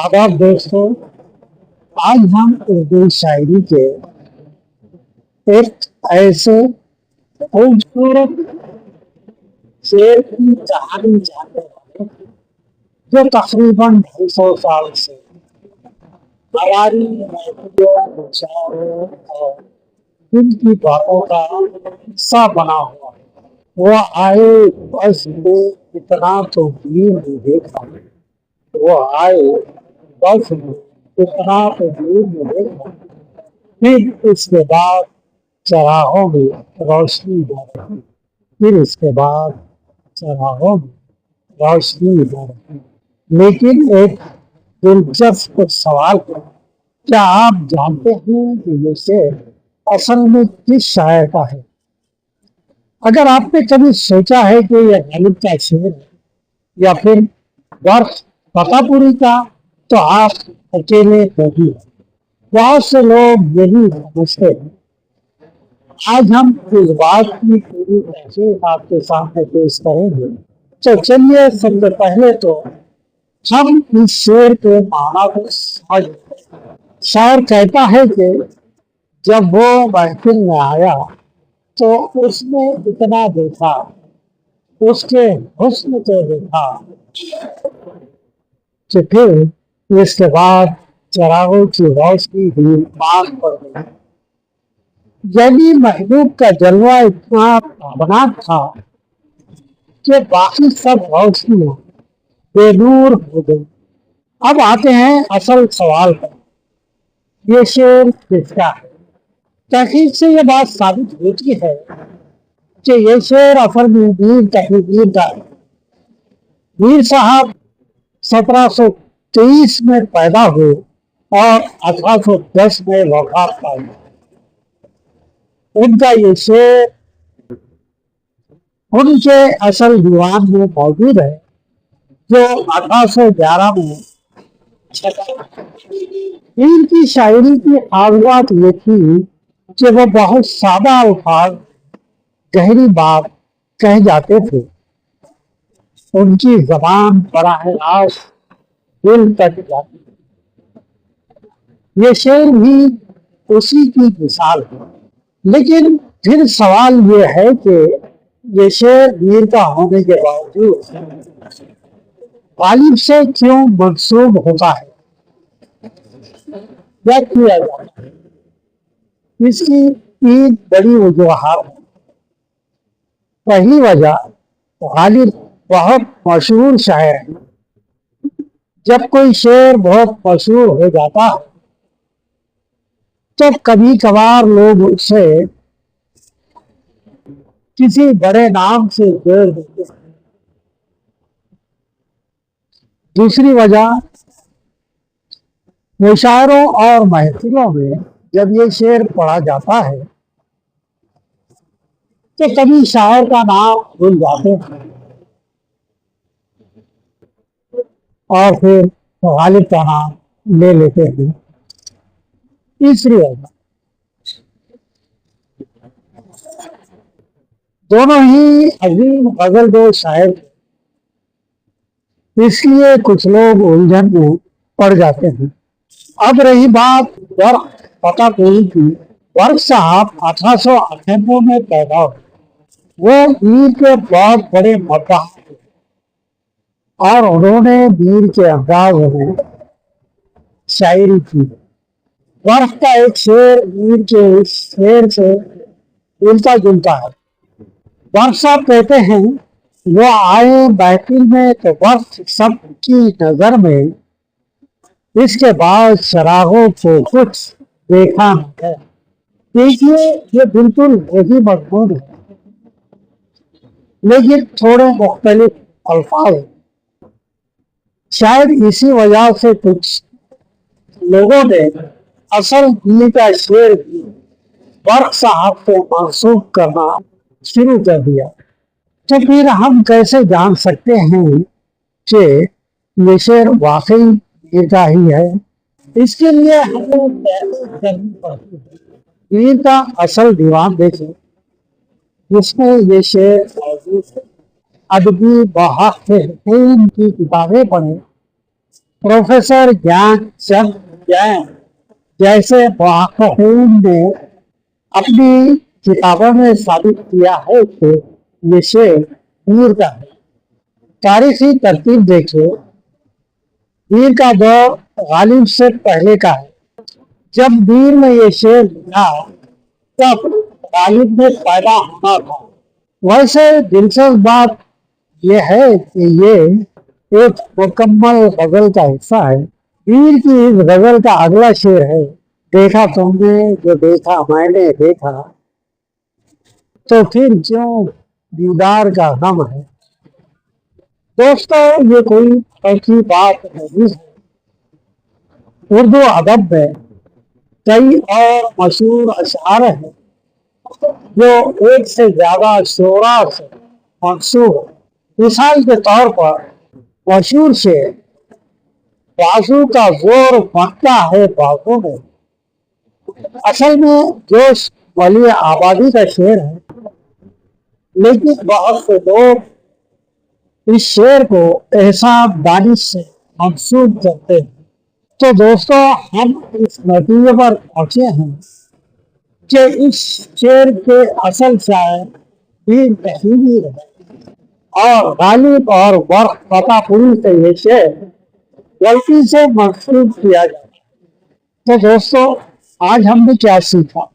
आदाब दोस्तों। आज हम उर्दू शायरी के एक ऐसे खूबसूरत शेर की कहानी जानने वाले हैं, जो तकरीबन 250 साल से हमारी महफिलों, मुशायरों और दिल की बातों का हिस्सा बना हुआ है। वो आए बस में इतना तो भीड़ नहीं देखा, वो आए बस में इतना तो भीड़ नहीं देखा, फिर इसके बाद चराहों में रोशनी बढ़ी, फिर इसके बाद चराहों में रोशनी बढ़ी। लेकिन एक दिलचस्प सवाल है, क्या आप जानते हैं कि ये शेर असल में किस शायर का है? अगर आपने कभी सोचा है कि यह गालिब का शेर है या फिर वर्ष फतेहपुरी का, तो आप अकेले नहीं हैं। बहुत से लोग यही समझते हैं। आज हम इस बात की पूरी तहकीक आपके सामने पेश करेंगे। तो चलिए सबसे पहले तो हम इस शेर के माना को समझते हैं। शायर कहता है कि जब वो महफिल में आया तो उसने इतना देखा, उसके हुस्न को देखा कि फिर इसके बाद चरागों की रोशनी भी मांग पड़ गई। यानी महबूब का जलवा इतना ताबनाक था कि बाकी सब रोशनियां बेनूर हो गई। अब आते हैं असल सवाल पर, ये शेर किसका है? तहकीक से ये बात साबित होती है कि ये शेर असल में मीर तकीउद्दीन का है। मीर साहब 1723 में पैदा हुए और 1810 में वफात पाई। उनका ये शेर उनके असल दीवान में मौजूद है, जो 1811 में छपा। मीर की शायरी की खास बात ये थी कि वो बहुत सादा अल्फाज, गहरी बात कह जाते थे। उनकी जबान बराह रास्त दिल तक जाती थी। ये शेर भी उसी की मिसाल है। लेकिन फिर सवाल ये है कि ये शेर मीर का होने के बावजूद गालिब से क्यों मंसूब होता है या किया जाता है? इसकी तीन बड़ी वजूहात हैं। पहली वजह, गालिब बहुत मशहूर शायर है। जब कोई शेर बहुत मशहूर हो जाता है तो कभी कभार लोग उसे किसी बड़े नाम से जोड़ देते हैं। दूसरी वजह, मुशायरों और महफिलों में जब ये शेर पढ़ा जाता है तो कभी शायर का नाम भूल जाते हैं और फिर गालिब का नाम ले लेते हैं। तीसरी वजह, दोनों ही अजीम गजल दो शायर थे, इसलिए कुछ लोग उलझन में पड़ जाते हैं। अब रही बात वर्ष फतेहपुरी की। वर्ष साहब 1898 में पैदा हुए। वो मीर के बहुत बड़े मद्दाह थे और उन्होंने मीर के अंदाज में शायरी की। वर्ष का एक शेर मीर के इस शेर से मिलता जुलता है। वर्ष साहब कहते हैं, वो आए महफिल में तो वर्ष सबकी नजर में, इसके बाद चरागों को कुछ देखा न है। देखिए, ये बिल्कुल वही मजमून है, लेकिन थोड़े मुख्तलिफ अल्फाज हैं। शायद इसी वजह से कुछ लोगों ने असल मीर का शेर भी वर्ष साहब को मंसूब करना शुरू कर दिया। तो फिर हम कैसे जान सकते हैं कि ये शेर वाकई मीर का ही है? इसके लिए हमें तहकीक करनी पड़ती है। मीर का असल दीवान देखें, जिसमें ये शेर मौजूद है। अदबी बहाफ़ की किताबें पढ़ें, प्रोफेसर ज्ञानचंद जैन जैसे मुहक्किकीन ने अपनी किताबों में साबित किया है कि ये शेर मीर का है। तारीखी तरतीब देखिए, मीर का दौर गालिब से पहले का है। जब मीर में ये शेर लिखा तब गालिब में पैदा होना था। वैसे दिलचस्प बात यह है कि ये एक मुकम्मल गजल का हिस्सा है। मीर की इस गजल का अगला शेर है, देखा तुमने जो देखा मैंने देखा तो फिर क्यों दीदार का गम है। दोस्तों, ये कोई ऐसी बात नहीं है। उर्दू अदब में कई और मशहूर अशआर हैं जो एक से ज्यादा शोरा से मंसूब है। मिसाल के तौर पर मशहूर शेर, बाजू का जोर बनता है बाजू में, असल में जोश वाली आबादी का शेर है, लेकिन बहुत से लोग इस शेर को एहसान दानिश से मंसूब करते हैं। तो दोस्तों, हम इस नतीजे पर पहुंचे हैं कि इस शेर के असल शायर भी नहीं रहे और गालिब और बर्फ फतापुरी से ये शेर गलती से मंसूब किया जाता। तो दोस्तों, आज हमने क्या सीखा?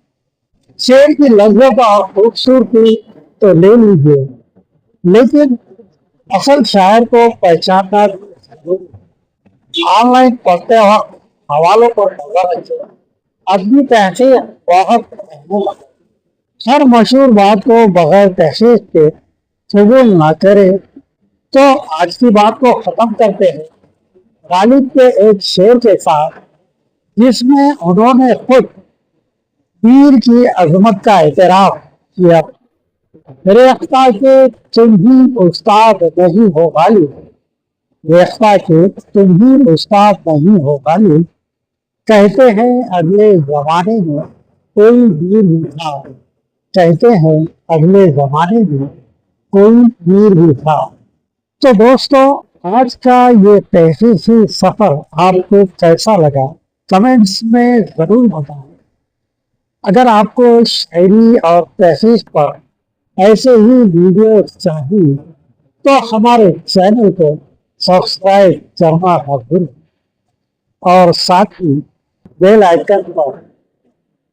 शेर की लज्जत और खूबसूरती तो ले लीजिए, लेकिन असल शायर को पहचानना जरूरी है। ऑनलाइन पढ़ते वक्त हवालों पर नजर रखें। अपनी तहकीक बहुत महंगी लगे। हर मशहूर बात को बगैर तहकीक के कबूल ना करे। तो आज की बात को खत्म करते हैं गालिब के एक शेर के साथ, जिसमें उन्होंने खुद मीर की अजमत का एतराफ किया। रेख्ता के तुम ही उस्ताद नहीं हो गालिब, रेख्ता के तुम ही उस्ताद नहीं हो गालिब, कहते हैं अगले जमाने में कोई वीर भी था, कहते हैं अगले जमाने में कोई वीर भी था। तो दोस्तों, आज का ये तहकीकी सफर आपको कैसा लगा, कमेंट्स में जरूर बताएं। अगर आपको शायरी और तहकीक पर ऐसे ही वीडियो चाहिए तो हमारे चैनल को सब्सक्राइब करना मत भूलें और साथ ही बेल आइकन पर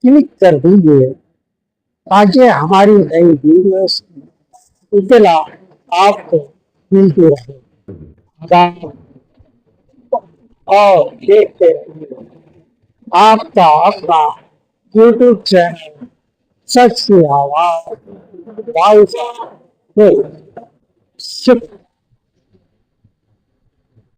क्लिक कर दीजिए ताकि हमारी नई वीडियोस की इत्तला आपको मिलती रहे। और देखते रहिए आपका अपना यूट्यूब चैनल सच की आवाज। शुक्रिया।